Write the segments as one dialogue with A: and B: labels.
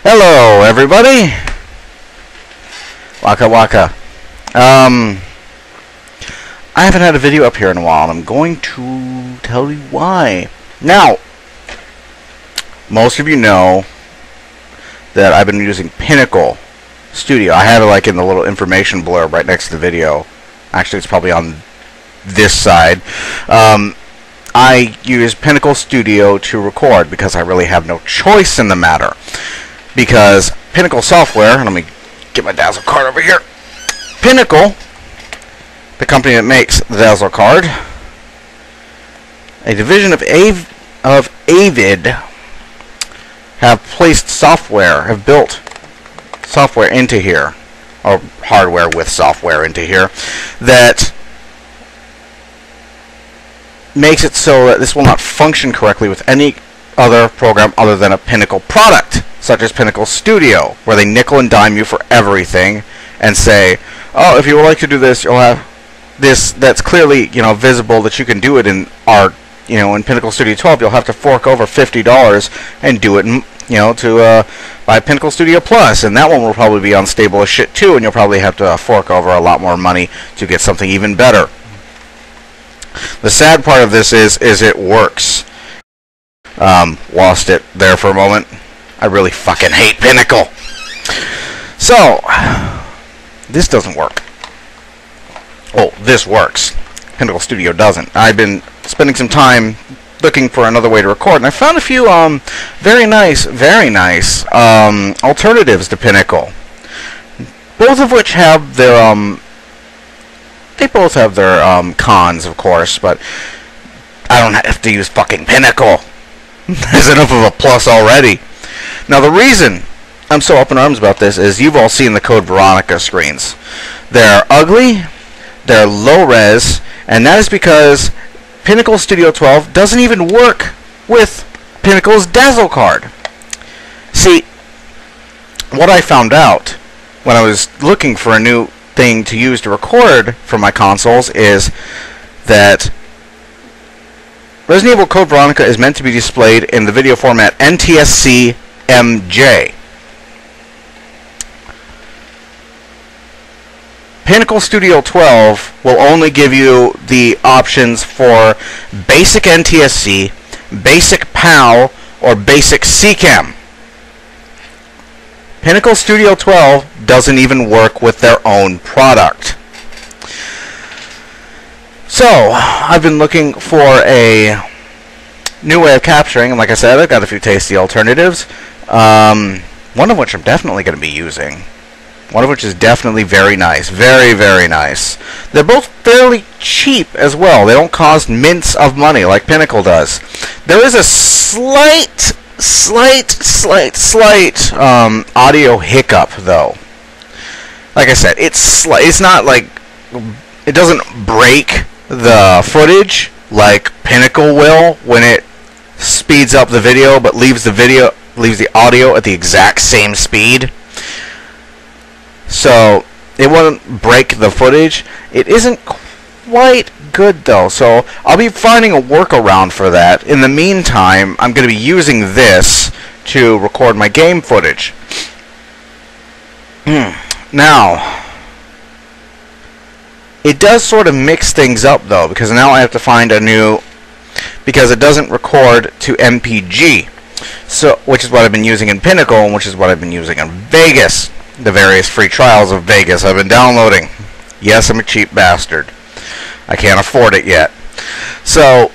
A: Hello, everybody. Waka waka. I haven't had a video up here in a while, and I'm going to tell you why. Now, most of you know that I've been using Pinnacle Studio. I have it like in the little information blurb right next to the video. Actually, it's probably on this side. I use Pinnacle Studio to record because I really have no choice in the matter. Because Pinnacle software, let me get my Dazzle card over here. Pinnacle, the company that makes the Dazzle card, a division of Avid, have placed software, have built software into here, or hardware with software into here, that makes it so that this will not function correctly with any other program other than a Pinnacle product, such as Pinnacle Studio, where they nickel and dime you for everything and say, oh, if you would like to do this, you'll have this that's clearly, visible that you can do it in our, in Pinnacle Studio 12. You'll have to fork over $50 and do it, to buy Pinnacle Studio Plus, and that one will probably be unstable as shit too, and you'll probably have to fork over a lot more money to get something even better. The sad part of this is it works. Lost it there for a moment. I really fucking hate Pinnacle. So, this doesn't work. Oh, this works. Pinnacle Studio doesn't. I've been spending some time looking for another way to record, and I found a few very nice alternatives to Pinnacle. Both of which have their they both have their cons, of course, but I don't have to use fucking Pinnacle. There's enough of a plus already. Now, the reason I'm so up in arms about this is you've all seen the Code Veronica screens. They're ugly, they're low res, and that is because Pinnacle Studio 12 doesn't even work with Pinnacle's Dazzle card. See, what I found out when I was looking for a new thing to use to record from my consoles is that Resident Evil Code Veronica is meant to be displayed in the video format NTSC MJ. Pinnacle Studio 12 will only give you the options for basic NTSC, basic PAL, or basic CCAM. Pinnacle Studio 12 doesn't even work with their own product. So, I've been looking for a new way of capturing, and like I said, I've got a few tasty alternatives, one of which I'm definitely going to be using. One of which is definitely very nice. Very, very nice. They're both fairly cheap as well. They don't cost mints of money like Pinnacle does. There is a slight audio hiccup, though. Like I said, it's not like, it doesn't break the footage like Pinnacle will when it speeds up the video but leaves the audio at the exact same speed. So it won't break the footage. It isn't quite good though, so I'll be finding a workaround for that. In the meantime, I'm going to be using this to record my game footage. Now, it does sort of mix things up though, because now I have to find a new, because it doesn't record to MPG, so which is what I've been using in Pinnacle, and which is what I've been using in Vegas. The various free trials of Vegas I've been downloading. Yes, I'm a cheap bastard. I can't afford it yet. So,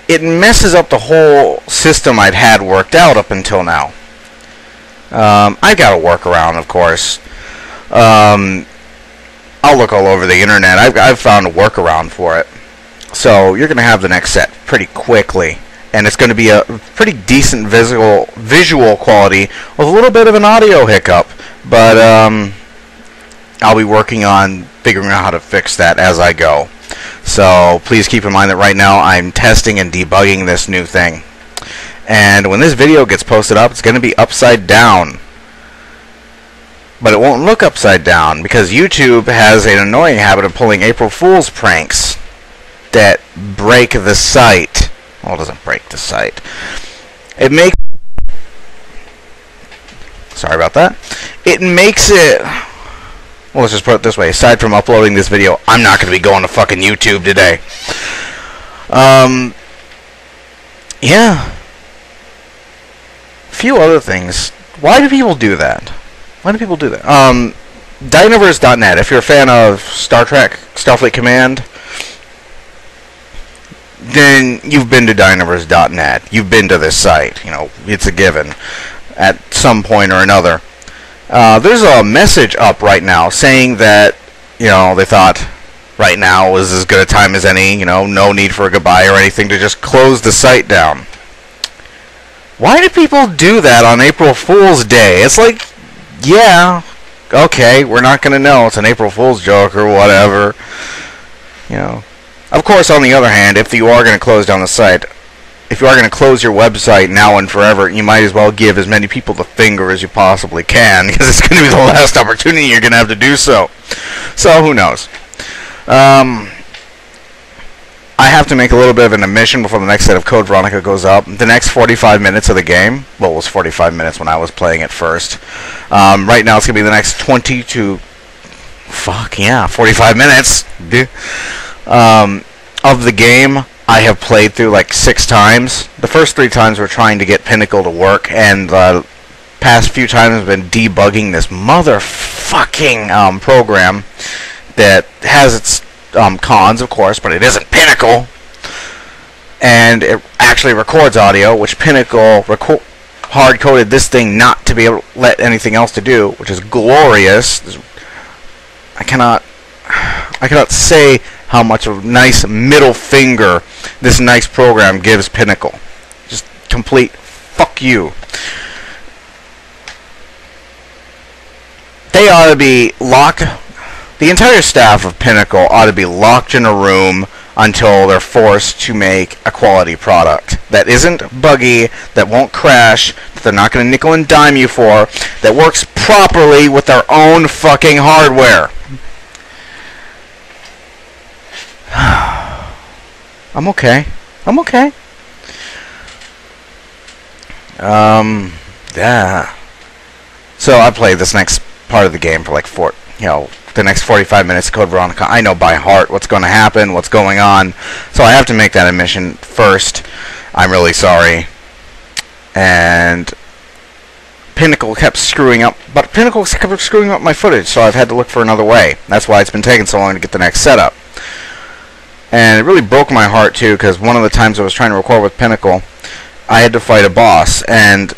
A: it messes up the whole system I'd had worked out up until now. I got a workaround, of course. I'll look all over the internet. I've found a workaround for it. So, you're going to have the next set pretty quickly. And it's going to be a pretty decent visual quality with a little bit of an audio hiccup. But I'll be working on figuring out how to fix that as I go. So please keep in mind that right now I'm testing and debugging this new thing. And when this video gets posted up, it's going to be upside down. But it won't look upside down because YouTube has an annoying habit of pulling April Fool's pranks that break the site. Well, it doesn't break the site. It makes... Sorry about that. It makes it... Well, let's just put it this way. Aside from uploading this video, I'm not going to be going to fucking YouTube today. Yeah. A few other things. Why do people do that? Why do people do that? Dynaverse.net. If you're a fan of Star Trek, Starfleet Command, then you've been to Dynaverse.net. You've been to this site. You know, it's a given at some point or another. There's a message up right now saying that, you know, they thought right now was as good a time as any, you know, no need for a goodbye or anything to just close the site down. Why do people do that on April Fool's Day? It's like, yeah, okay, we're not going to know. It's an April Fool's joke or whatever. You know. Of course, on the other hand, if you are going to close down the site, if you are going to close your website now and forever, you might as well give as many people the finger as you possibly can, because it's going to be the last opportunity you're going to have to do so. So, who knows? I have to make a little bit of an admission before the next set of Code Veronica goes up. The next 45 minutes of the game, well, it was 45 minutes when I was playing it first. Right now it's going to be the next 20 to... Fuck, yeah, 45 minutes. Of the game, I have played through like 6 times. The first 3 times were trying to get Pinnacle to work, and the past few times I've been debugging this motherfucking program that has its cons, of course, but it isn't Pinnacle. And it actually records audio, which Pinnacle hard-coded this thing not to be able to let anything else to do, which is glorious. I cannot say how much of a nice middle finger this nice program gives Pinnacle. Just complete fuck you. They ought to be locked. The entire staff of Pinnacle ought to be locked in a room until they're forced to make a quality product that isn't buggy, that won't crash, that they're not going to nickel and dime you for, that works properly with their own fucking hardware. I'm okay. I'm okay. Yeah. So I played this next part of the game for like the next 45 minutes of Code Veronica. I know by heart what's going to happen, what's going on. So I have to make that admission first. I'm really sorry. And Pinnacle kept screwing up, but Pinnacle kept screwing up my footage, so I've had to look for another way. That's why it's been taking so long to get the next setup. And it really broke my heart, too, because one of the times I was trying to record with Pinnacle, I had to fight a boss, and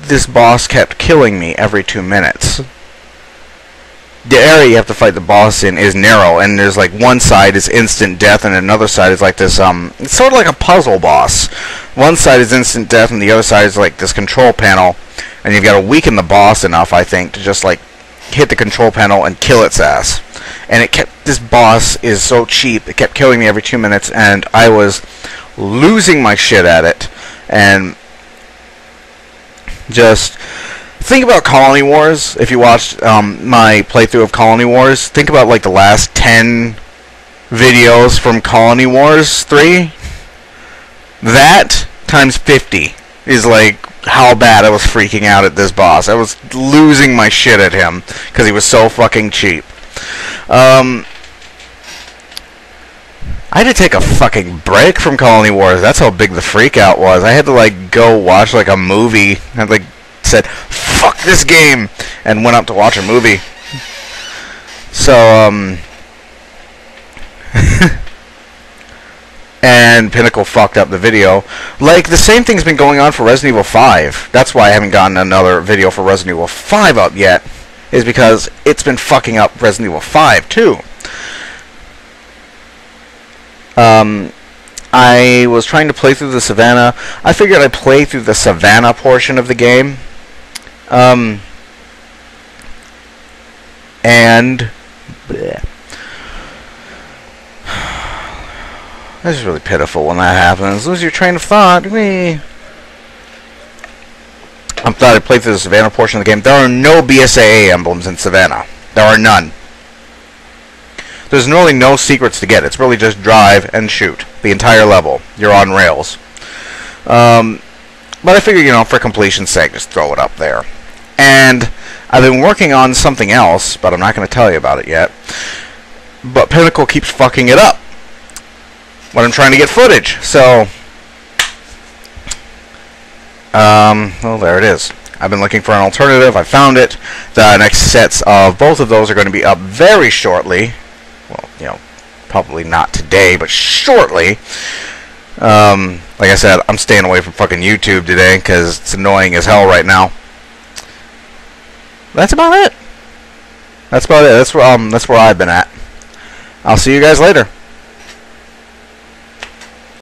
A: this boss kept killing me every 2 minutes. The area you have to fight the boss in is narrow, and there's like one side is instant death, and another side is like this, it's sort of like a puzzle boss. One side is instant death, and the other side is like this control panel, and you've got to weaken the boss enough, I think, to just like hit the control panel and kill its ass. And this boss is so cheap, it kept killing me every 2 minutes, and I was losing my shit at it. And just think about Colony Wars. If you watched my playthrough of Colony Wars, think about like the last 10 videos from Colony Wars 3. That times 50 is like how bad I was freaking out at this boss. I was losing my shit at him because he was so fucking cheap. I had to take a fucking break from Colony Wars. That's how big the freak out was. I had to like go watch like a movie. I like said, "Fuck this game," and went up to watch a movie. So and Pinnacle fucked up the video. Like the same thing's been going on for Resident Evil 5. That's why I haven't gotten another video for Resident Evil 5 up yet. Is because it's been fucking up Resident Evil 5 too. I was trying to play through the Savannah. I figured I'd play through the Savannah portion of the game. And bleh. This is really pitiful when that happens. Lose your train of thought. I'm glad I played through the Savannah portion of the game. There are no BSAA emblems in Savannah. There are none. There's really no secrets to get. It's really just drive and shoot. The entire level. You're on rails. But I figure, you know, for completion's sake, just throw it up there. And I've been working on something else, but I'm not going to tell you about it yet. But Pinnacle keeps fucking it up when I'm trying to get footage. So, well, there it is. I've been looking for an alternative. I found it. The next sets of both of those are going to be up very shortly. Well, you know, probably not today, but shortly. Like I said, I'm staying away from fucking YouTube today because it's annoying as hell right now. That's about it. That's where I've been at. I'll see you guys later.